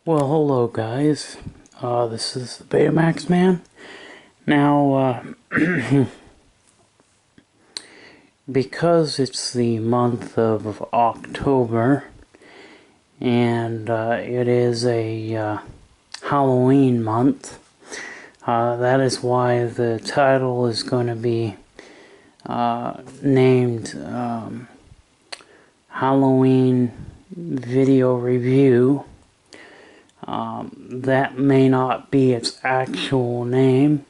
Well, hello guys. This is the Betamax Man. Now, because it's the month of October, and it is a Halloween month, that is why the title is going to be named Halloween Video Review. That may not be its actual name.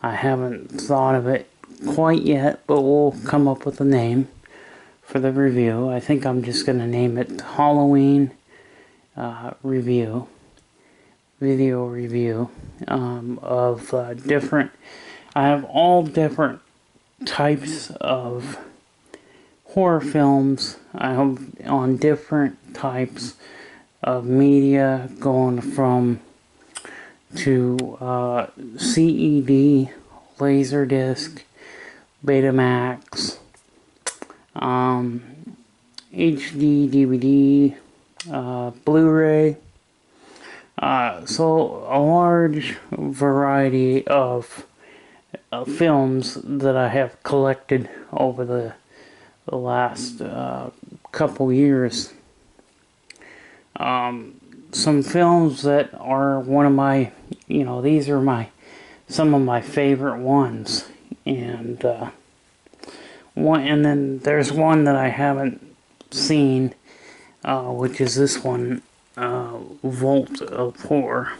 I haven't thought of it quite yet, but we'll come up with a name for the review. I think I'm just going to name it Halloween Video Review of different. I have all different types of horror films. I have on different types of media, going from CED, Laserdisc, Betamax, HD, DVD, Blu-ray. So a large variety of films that I have collected over the last couple years. Some films that are one of my, these are some of my favorite ones, and then there's one that I haven't seen, which is this one, Vault of Horror.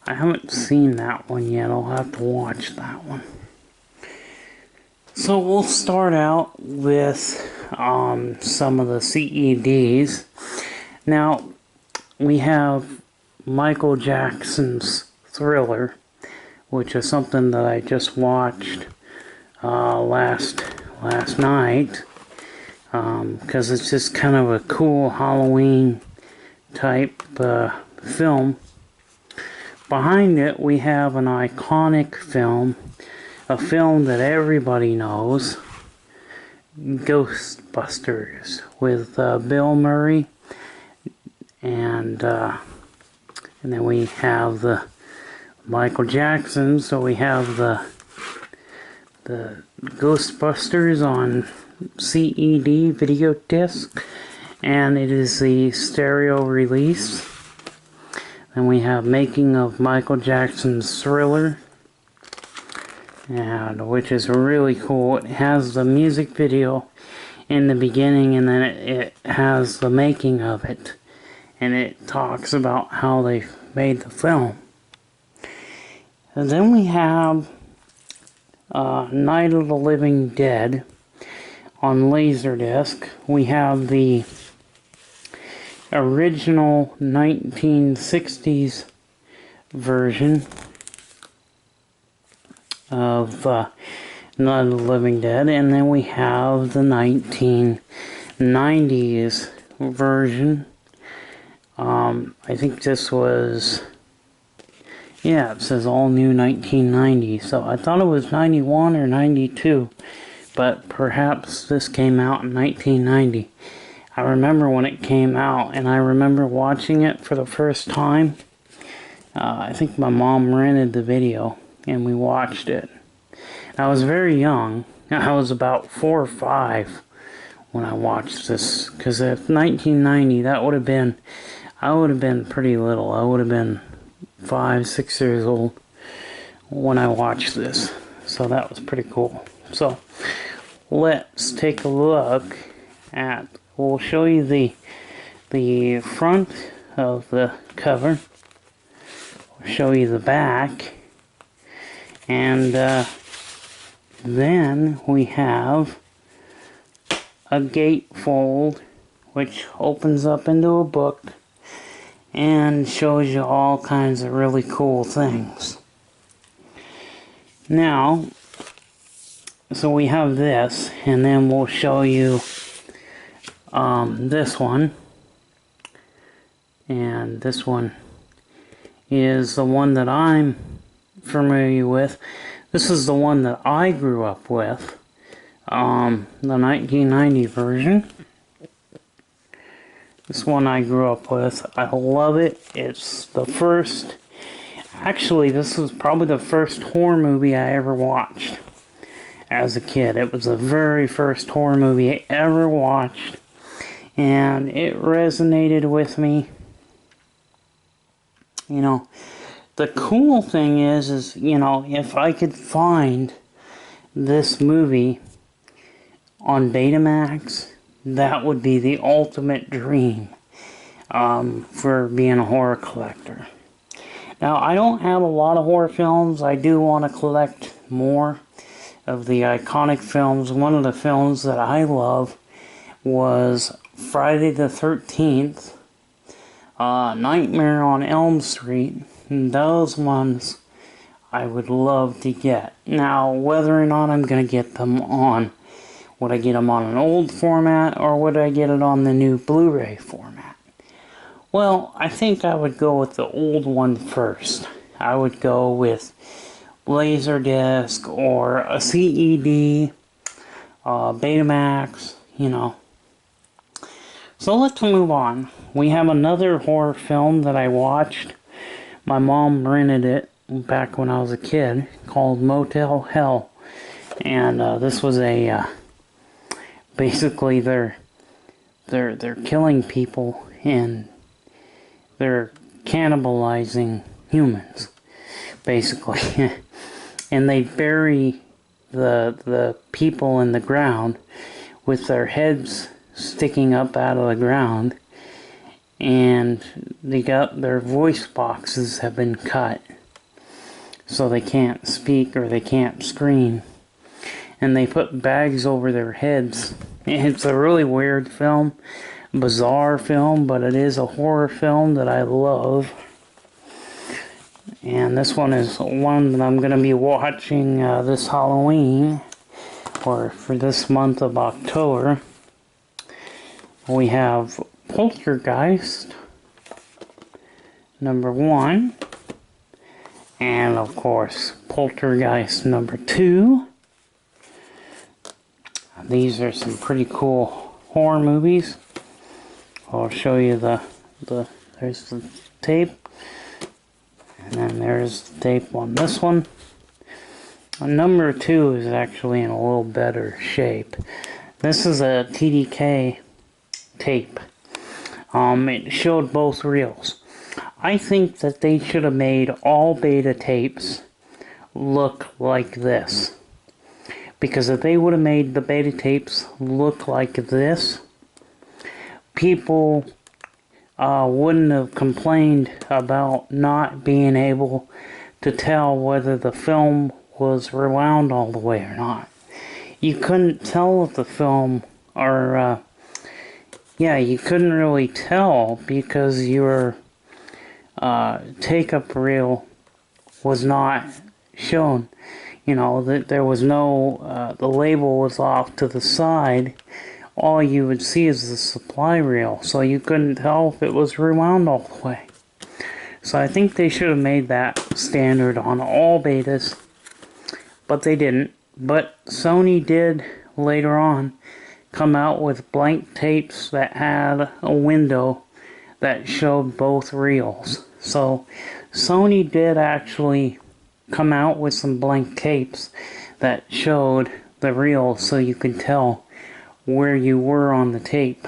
I haven't seen that one yet. I'll have to watch that one. So we'll start out with some of the CEDs. Now, we have Michael Jackson's Thriller, which is something that I just watched last night, because it's just kind of a cool Halloween type film. Behind it, we have an iconic film, a film that everybody knows, Ghostbusters, with Bill Murray. And then we have the Michael Jackson, so we have the Ghostbusters on CED video disc, and it is the stereo release. Then we have Making of Michael Jackson's Thriller, and which is really cool. It has the music video in the beginning, and then it has the making of it. And it talks about how they made the film. And then we have Night of the Living Dead on Laserdisc. We have the original 1960s version of Night of the Living Dead. And then we have the 1990s version. I think this was, yeah, it says all new 1990, so I thought it was 91 or 92, but perhaps this came out in 1990. I remember when it came out, and I remember watching it for the first time. I think my mom rented the video, and we watched it. I was very young. I was about 4 or 5 when I watched this, because if 1990, that would have been, I would have been pretty little. I would have been 5, 6 years old when I watched this. So that was pretty cool. So let's take a look at, we'll show you the front of the cover. We'll show you the back. And then we have a gatefold, which opens up into a book and shows you all kinds of really cool things. Now, so we have this, and then we'll show you this one. And this one is the one that I'm familiar with. This is the one that I grew up with. The 1990 version. This one I grew up with. I love it. It's the first... Actually, this was probably the first horror movie I ever watched as a kid. It was the very first horror movie I ever watched. And it resonated with me. You know, the cool thing is, you know, if I could find this movie on Betamax, that would be the ultimate dream for being a horror collector. Now, I don't have a lot of horror films. I do want to collect more of the iconic films. One of the films that I love was Friday the 13th, Nightmare on Elm Street. And those ones I would love to get. Now, whether or not I'm going to get them on, would I get them on an old format, or would I get it on the new Blu-ray format? Well, I think I would go with the old one first. I would go with Laserdisc or a CED, Betamax, you know. So let's move on. We have another horror film that I watched. My mom rented it back when I was a kid, called Motel Hell. And this was a... basically, they're killing people and they're cannibalizing humans, basically. And they bury the people in the ground with their heads sticking up out of the ground, and their voice boxes have been cut so they can't speak or they can't scream. And they put bags over their heads. It's a really weird film, bizarre film, but it is a horror film that I love. And this one is one that I'm going to be watching this Halloween, or for this month of October. We have Poltergeist, number 1, and of course Poltergeist number 2. These are some pretty cool horror movies. I'll show you there's the tape. And then there's the tape on this one. Number 2 is actually in a little better shape. This is a TDK tape. It showed both reels. I think that they should have made all beta tapes look like this. Because if they would have made the beta tapes look like this, people wouldn't have complained about not being able to tell whether the film was rewound all the way or not. You couldn't tell if the film, or you couldn't really tell because your take-up reel was not shown. You know, that there was no, the label was off to the side. All you would see is the supply reel, so you couldn't tell if it was rewound all the way. So I think they should have made that standard on all betas, but they didn't. But Sony did later on come out with blank tapes that had a window that showed both reels. So Sony did actually come out with some blank tapes that showed the reel so you could tell where you were on the tape.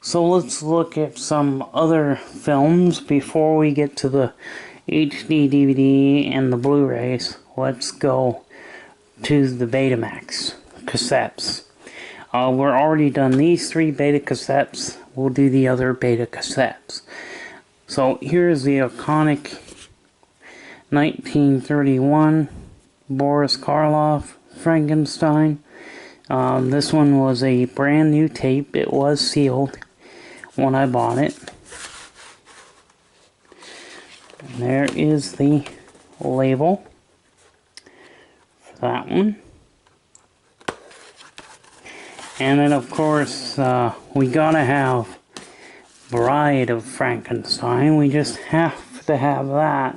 So let's look at some other films before we get to the HD DVD and the Blu-rays. Let's go to the Betamax cassettes. We're already done these 3 beta cassettes. We'll do the other beta cassettes. So here's the iconic 1931 Boris Karloff Frankenstein. This one was a brand new tape. It was sealed when I bought it. And there is the label for that one. And then of course we gotta have Bride of Frankenstein. We just have to have that.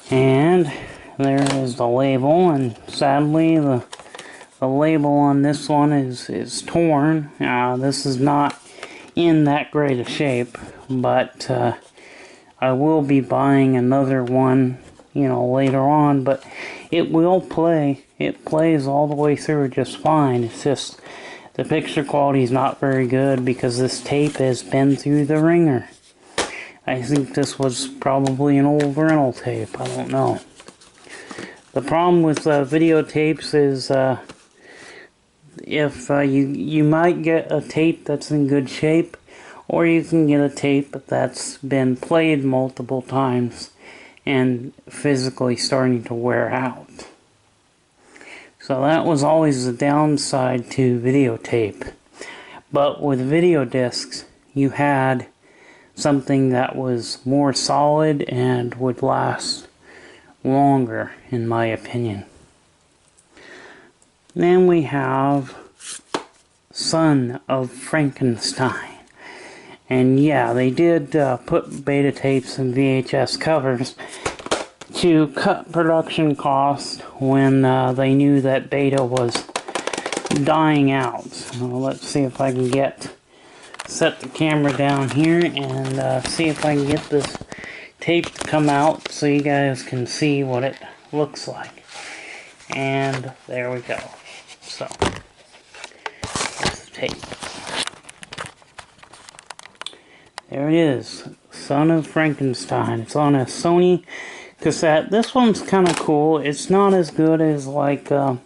And there is the label, and sadly the label on this one is torn. This is not in that great a shape, but I will be buying another one, you know, later on, but it will play. It plays all the way through just fine. It's just the picture quality is not very good because this tape has been through the ringer. I think this was probably an old rental tape. I don't know. The problem with videotapes is if you might get a tape that's in good shape, or you can get a tape that's been played multiple times and physically starting to wear out. So that was always the downside to videotape. But with video discs, you had something that was more solid and would last longer, in my opinion. Then we have Son of Frankenstein. And yeah, they did put beta tapes and VHS covers to cut production costs when they knew that beta was dying out. So let's see if I can set the camera down here and see if I can get this tape to come out so you guys can see what it looks like. And there we go. So, that's the tape. There it is, Son of Frankenstein. It's on a Sony cassette. This one's kind of cool. It's not as good as like the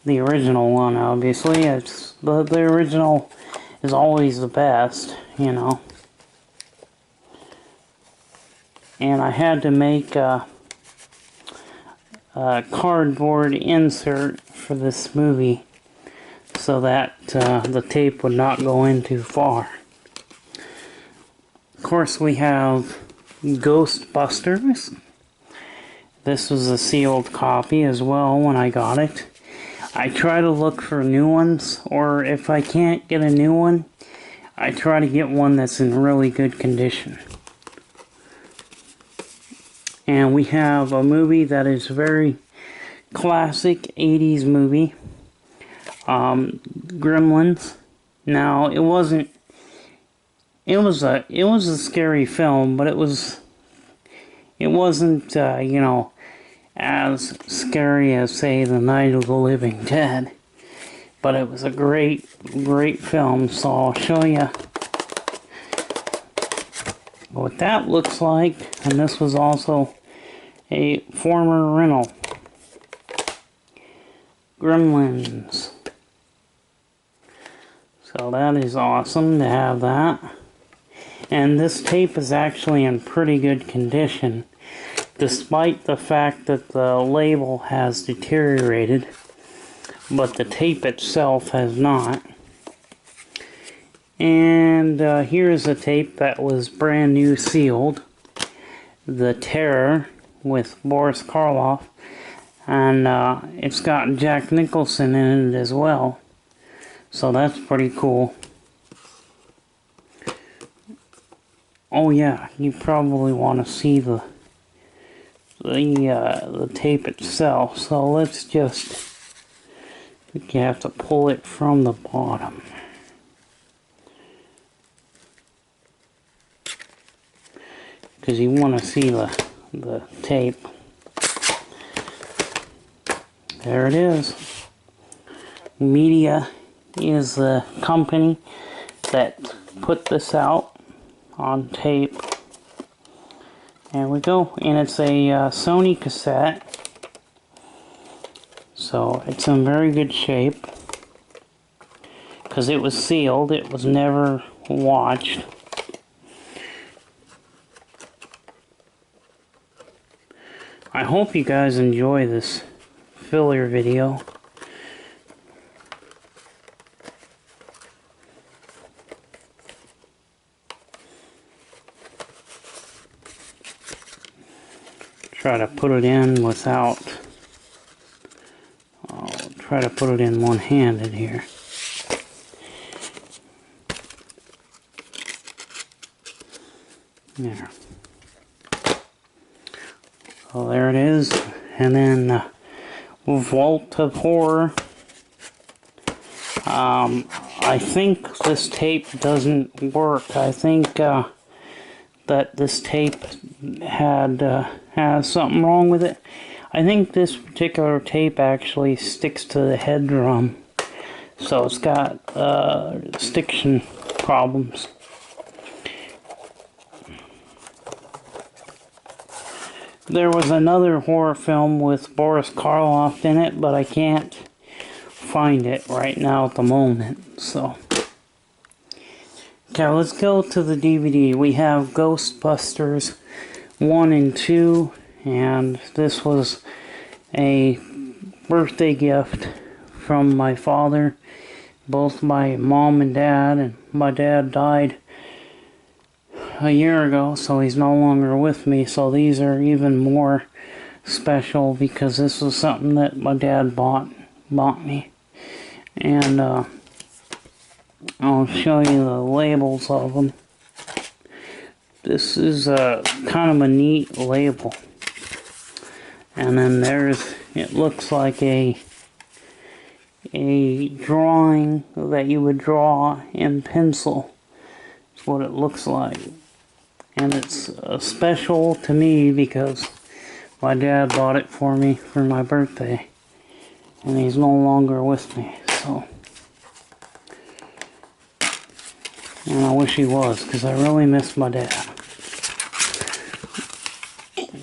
original one, obviously. It's the original is always the best, you know. And I had to make a cardboard insert for this movie so that the tape would not go in too far. Of course, we have Ghostbusters. This was a sealed copy as well when I got it. I try to look for new ones, or if I can't get a new one, I try to get one that's in really good condition. And we have a movie that is very classic 80s movie, Gremlins. Now, it was a scary film, but it wasn't, you know, as scary as, say, The Night of the Living Dead. But it was a great film, so I'll show you what that looks like. And this was also a former rental. Gremlins. So that is awesome to have that. And this tape is actually in pretty good condition, despite the fact that the label has deteriorated, but the tape itself has not. And here's a tape that was brand new sealed, The Terror with Boris Karloff, and it's got Jack Nicholson in it as well, so that's pretty cool. Oh yeah, you probably want to see the tape itself, so let's just, you have to pull it from the bottom. Because you want to see the tape. There it is. Media is the company that put this out on tape. There we go, and it's a Sony cassette, so it's in very good shape because it was sealed. It was never watched. I hope you guys enjoy this filler video. Try to put it in without, I'll try to put it in one-handed here. There. So there it is. And then Vault of Horror. I think this tape doesn't work. I think that this tape has something wrong with it. I think this particular tape actually sticks to the head drum, so it's got stiction problems. There was another horror film with Boris Karloff in it, but I can't find it right now at the moment. So, okay, let's go to the DVD. We have Ghostbusters 1 and 2, and this was a birthday gift from my father. Both my mom and dad, and my dad died a year ago, so he's no longer with me. So these are even more special because this was something that my dad bought me. And I'll show you the labels of them. This is kind of a neat label. And then it looks like a drawing that you would draw in pencil. That's what it looks like. And it's special to me because my dad bought it for me for my birthday. And he's no longer with me, so. And I wish he was, because I really miss my dad.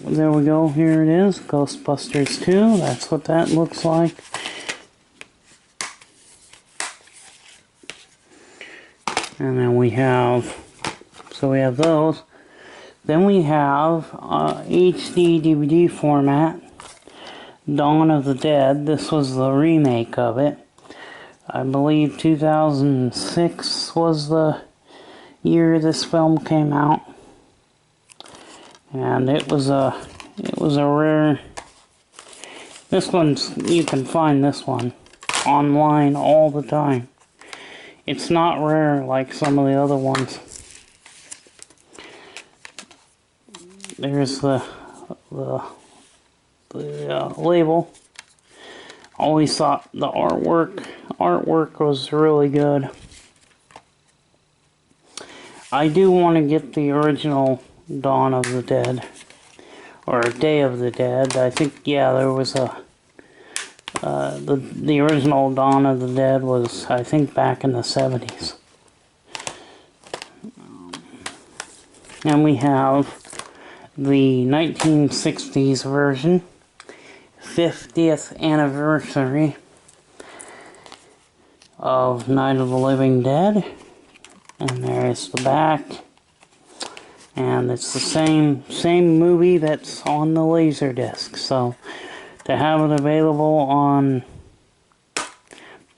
There we go, here it is, Ghostbusters 2, that's what that looks like. And then we have, so we have those. Then we have HD DVD format, Dawn of the Dead. This was the remake of it. I believe 2006 was the year this film came out. And it was a rare. This one's, you can find this one online all the time. It's not rare like some of the other ones. There's the label. Always thought the artwork was really good. I do want to get the original Dawn of the Dead, or Day of the Dead. I think, yeah, there was a the original Dawn of the Dead was, I think, back in the 70s. And we have the 1960s version, 50th anniversary of Night of the Living Dead. And there's the back. And it's the same movie that's on the Laserdisc. So to have it available on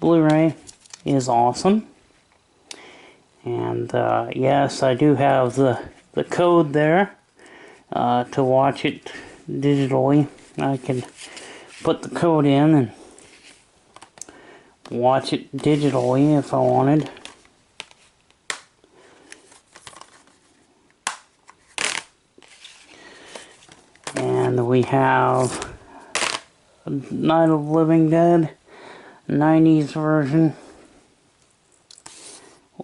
Blu-ray is awesome. And yes, I do have the code there to watch it digitally. I can put the code in and watch it digitally if I wanted. And we have Night of the Living Dead 90s version,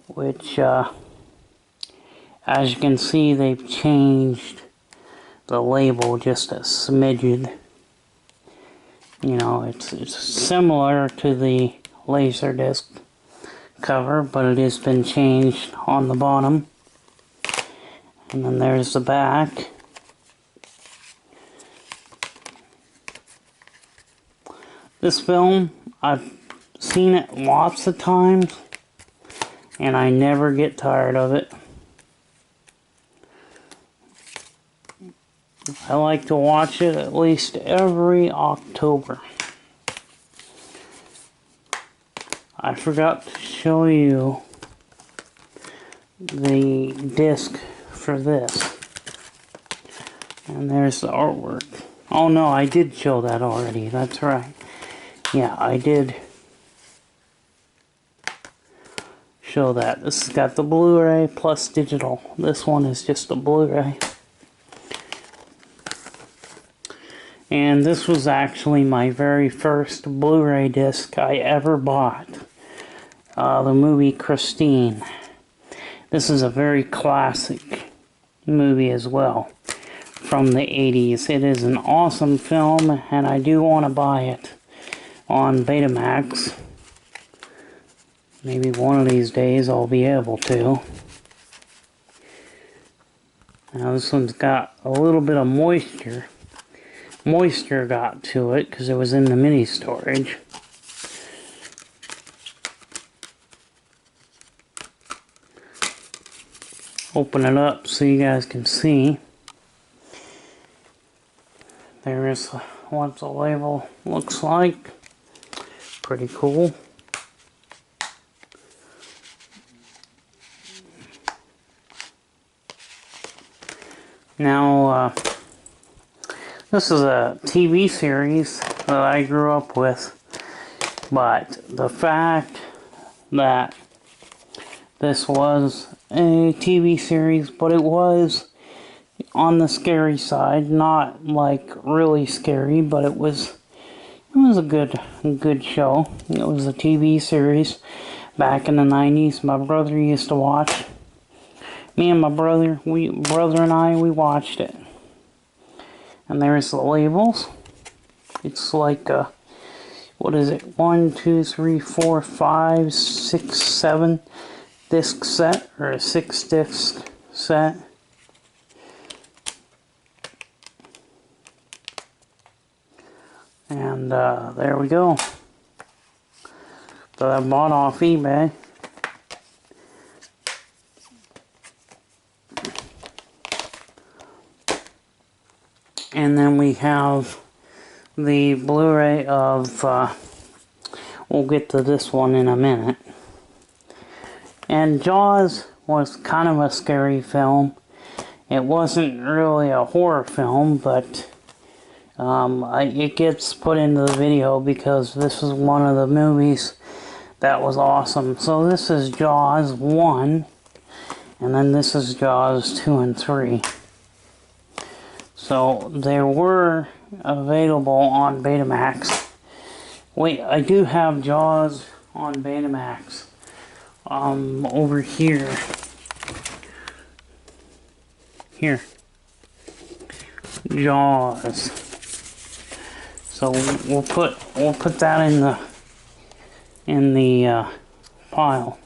which as you can see, they've changed the label just a smidgen. You know, it's similar to the Laserdisc cover, but it has been changed on the bottom. And then there's the back. This film, I've seen it lots of times, and I never get tired of it. I like to watch it at least every October. I forgot to show you the disc for this. And there's the artwork. Oh no, I did show that already, that's right. Yeah, I did show that. This has got the Blu-ray plus digital. This one is just a Blu-ray. And this was actually my very first Blu-ray disc I ever bought. The movie Christine. This is a very classic movie as well, from the 80s. It is an awesome film, and I do want to buy it on Betamax. Maybe one of these days I'll be able to. Now this one's got a little bit of moisture. Moisture got to it because it was in the mini storage. Open it up so you guys can see. There is what the label looks like. Pretty cool. Now, this is a TV series that I grew up with, but the fact that this was a TV series, but it was on the scary side, not like really scary, but it was a good show. It was a TV series back in the 90s. My brother used to watch. Me and my brother, we watched it. And there's the labels. It's like a, what is it? 1, 2, 3, 4, 5, 6, 7 disc set, or a 6 disc set. And there we go. That I bought off eBay. And then we have the Blu-ray of, we'll get to this one in a minute. And Jaws was kind of a scary film. It wasn't really a horror film, but it gets put into the video because this is one of the movies that was awesome. So this is Jaws 1, and then this is Jaws 2 and 3. So they were available on Betamax. Wait, I do have Jaws on Betamax. Over here. Here. Jaws. So we'll put that in the pile.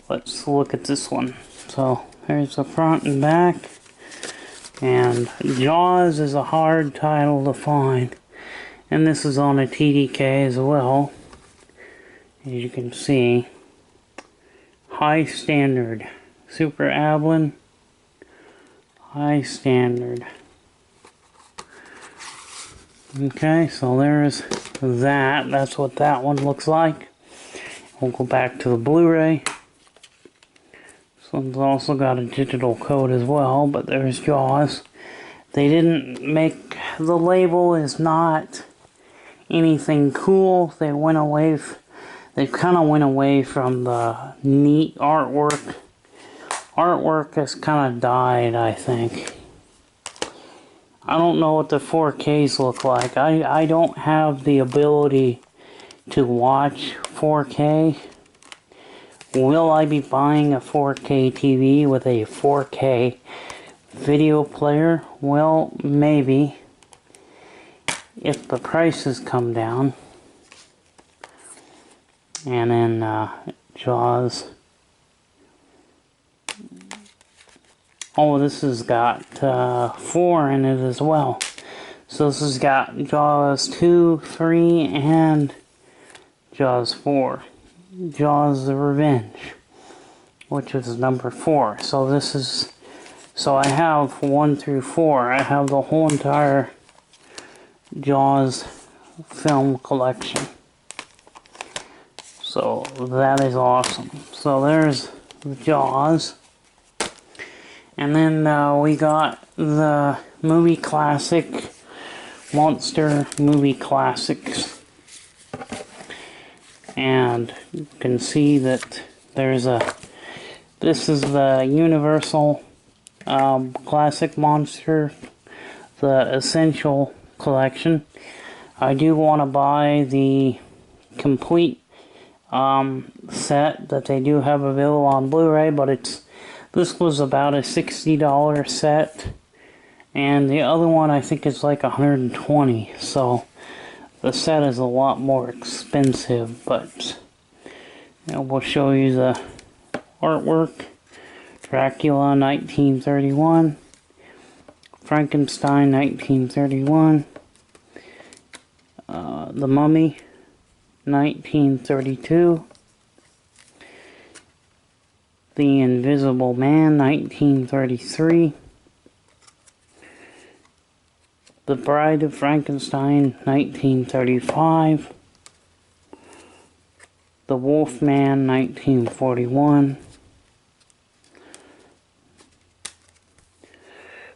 Let's look at this one. So here's the front and back. And Jaws is a hard title to find. And this is on a TDK as well. As you can see. High standard. Super Ablin. High standard. Okay, so there's that. That's what that one looks like. We'll go back to the Blu-ray. This one's also got a digital code as well, but there's Jaws. They didn't make, the label is not anything cool. They went away, they kind of went away from the neat artwork. Artwork has kind of died, I think. I don't know what the 4Ks look like. I don't have the ability to watch 4K. Will I be buying a 4K TV with a 4K video player? Well, maybe. If the prices come down. And then Jaws. Oh, this has got 4 in it as well. So this has got Jaws 2, 3, and Jaws 4. Jaws the Revenge, which is number 4. So this is, so I have 1 through 4. I have the whole entire Jaws film collection. So that is awesome. So there's Jaws. And then we got the movie classic, Monster Movie Classics. And you can see that there's a, this is the Universal Classic Monster, the Essential collection. I do want to buy the complete set that they do have available on Blu-ray, but this was about a $60 set, and the other one I think is like $120, so the set is a lot more expensive. But we'll show you the artwork. Dracula 1931, Frankenstein 1931, The Mummy 1932, The Invisible Man 1933, The Bride of Frankenstein 1935, The Wolfman 1941,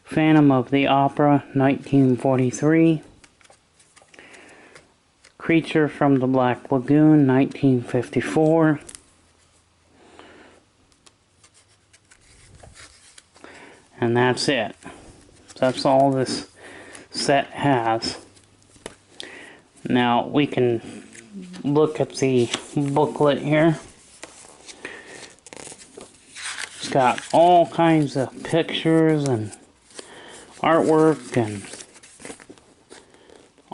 Phantom of the Opera 1943, Creature from the Black Lagoon 1954, and that's it. That's all this set has. Now we can look at the booklet here. It's got all kinds of pictures and artwork and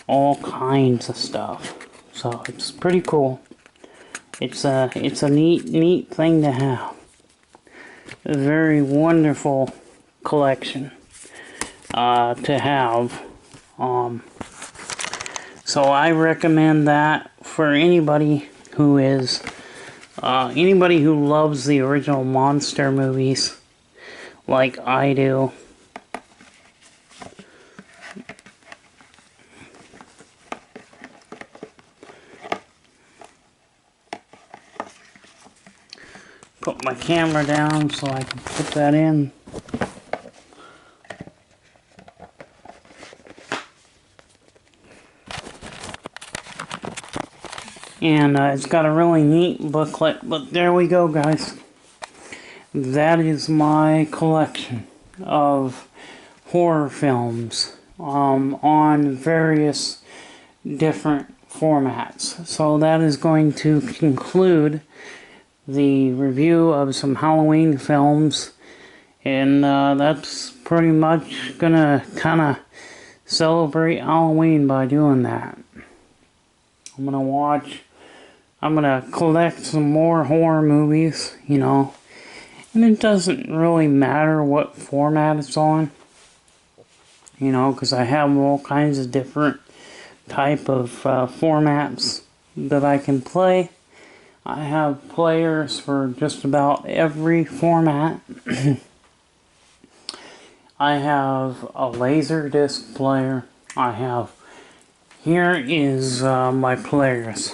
all kinds of stuff. So it's pretty cool. It's a neat thing to have. A very wonderful collection to have. So I recommend that for anybody who loves the original monster movies like I do. Put my camera down so I can put that in. And it's got a really neat booklet, but there we go, guys. That is my collection of horror films on various different formats. So that is going to conclude the review of some Halloween films, and that's pretty much gonna kind of celebrate Halloween by doing that. I'm gonna collect some more horror movies, and it doesn't really matter what format it's on, because I have all kinds of different type of formats that I can play. I have players for just about every format. I have a Laserdisc player. Here is my players.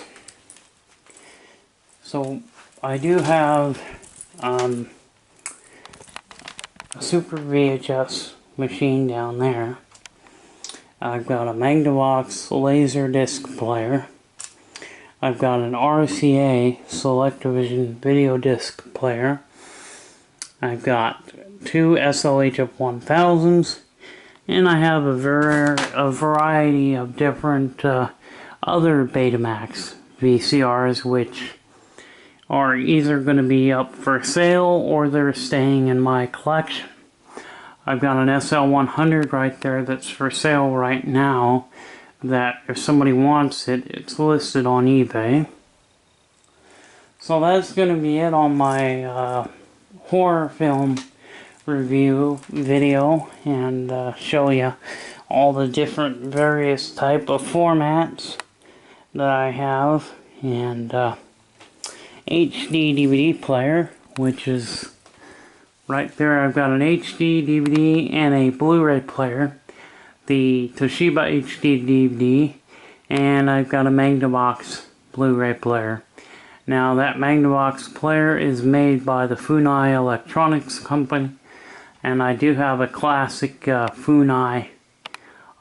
So I do have a Super VHS machine down there. I've got a Magnavox Laserdisc player. I've got an RCA Selectavision Video Disc player. I've got two SLHF 1000s, and I have a variety of different other Betamax VCRs, which are either going to be up for sale or they're staying in my collection. I've got an SL100 right there that's for sale right now, that if somebody wants it, it's listed on eBay. So that's going to be it on my horror film review video, and show you all the different various type of formats that I have, and HD DVD player, which is right there. I've got an HD DVD and a Blu-ray player, the Toshiba HD DVD, and I've got a Magnavox Blu-ray player. Now that Magnavox player is made by the Funai Electronics Company, and I do have a classic Funai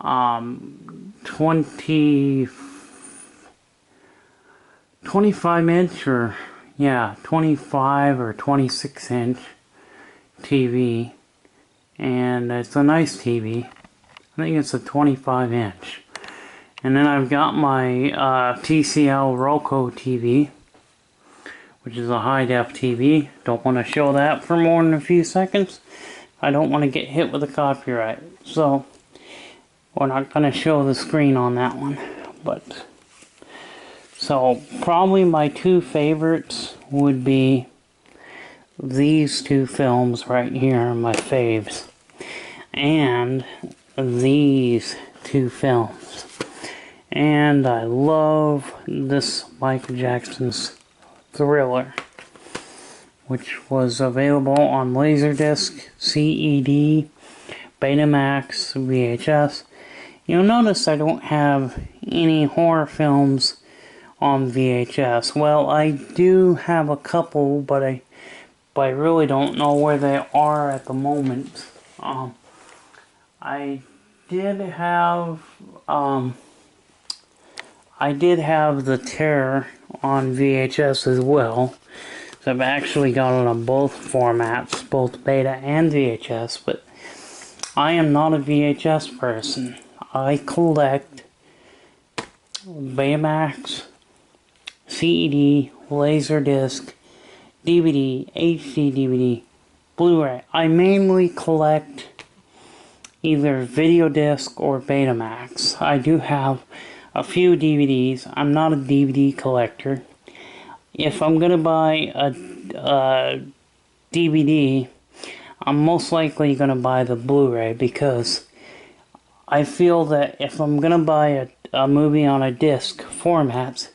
25 inch, or yeah, 25 or 26 inch TV, and it's a nice TV. I think it's a 25 inch. And then I've got my TCL Roku TV, which is a high-def TV. Don't want to show that for more than a few seconds. I don't want to get hit with a copyright. So, we're not going to show the screen on that one. But, so, probably my two favorites would be these two films right here, my faves. And these two films. And I love this Michael Jackson's Thriller, which was available on Laserdisc, CED, Betamax, VHS. You'll notice I don't have any horror films on VHS. Well, I do have a couple, but I really don't know where they are at the moment. I did have The Terror on VHS as well. So I've actually got it on both formats, both Beta and VHS, but I am not a VHS person. I collect Betamax, CED, Laserdisc, DVD, HD DVD, Blu-ray. I mainly collect either video disc or Betamax. I do have a few DVDs. I'm not a DVD collector. If I'm gonna buy a DVD, I'm most likely gonna buy the Blu-ray, because I feel that if I'm gonna buy a movie on a disc format,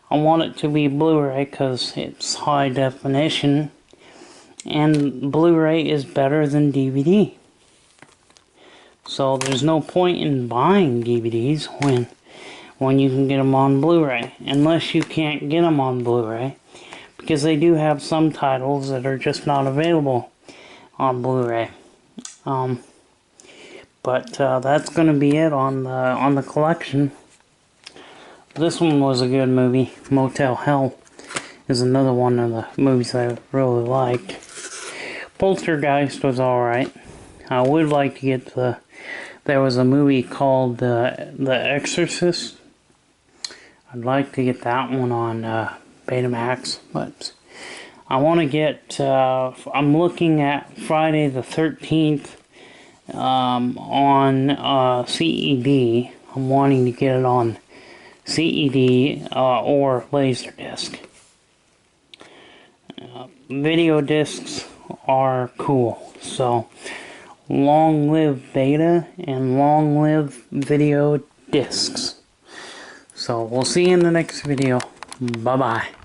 I want it to be Blu-ray because it's high definition, and Blu-ray is better than DVD. So there's no point in buying DVDs when you can get them on Blu-ray, unless you can't get them on Blu-ray, because they do have some titles that are just not available on Blu-ray. But that's going to be it on the collection. This one was a good movie. Motel Hell is another one of the movies I really liked. Poltergeist was alright. I would like to get there was a movie called The Exorcist. I'd like to get that one on Betamax, but I want to get, I'm looking at Friday the 13th on CED. I'm wanting to get it on CED or Laserdisc. Video discs are cool, so long live Beta and long live video discs. So we'll see you in the next video. Bye bye.